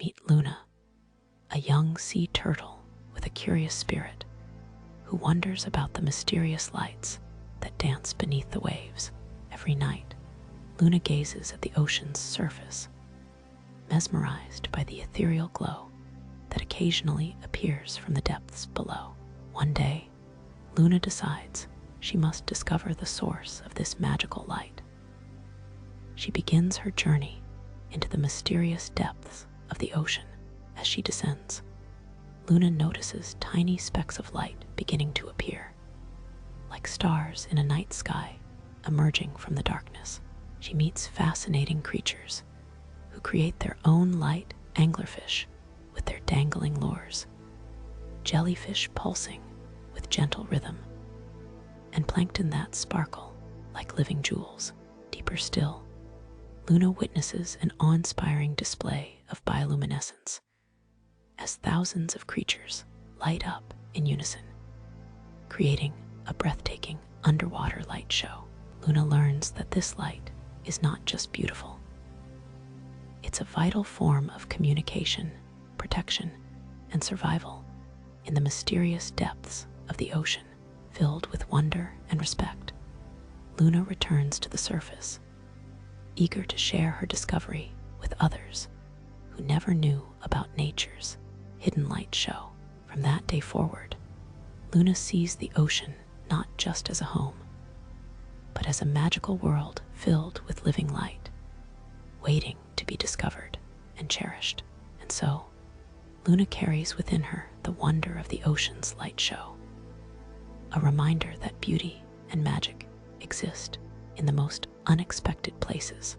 Meet Luna, a young sea turtle with a curious spirit who wonders about the mysterious lights that dance beneath the waves. Every night, Luna gazes at the ocean's surface, mesmerized by the ethereal glow that occasionally appears from the depths below. One day, Luna decides she must discover the source of this magical light. She begins her journey into the mysterious depths of the ocean. As she descends, Luna notices tiny specks of light beginning to appear, like stars in a night sky emerging from the darkness. She meets fascinating creatures who create their own light, anglerfish with their dangling lures, jellyfish pulsing with gentle rhythm, and plankton that sparkle like living jewels. Deeper still, Luna witnesses an awe-inspiring display of bioluminescence as thousands of creatures light up in unison, creating a breathtaking underwater light show. Luna learns that this light is not just beautiful. It's a vital form of communication, protection, and survival in the mysterious depths of the ocean. Filled with wonder and respect, Luna returns to the surface, eager to share her discovery with others who never knew about nature's hidden light show. From that day forward, Luna sees the ocean not just as a home, but as a magical world filled with living light, waiting to be discovered and cherished. And so, Luna carries within her the wonder of the ocean's light show, a reminder that beauty and magic exist in the most unexpected places.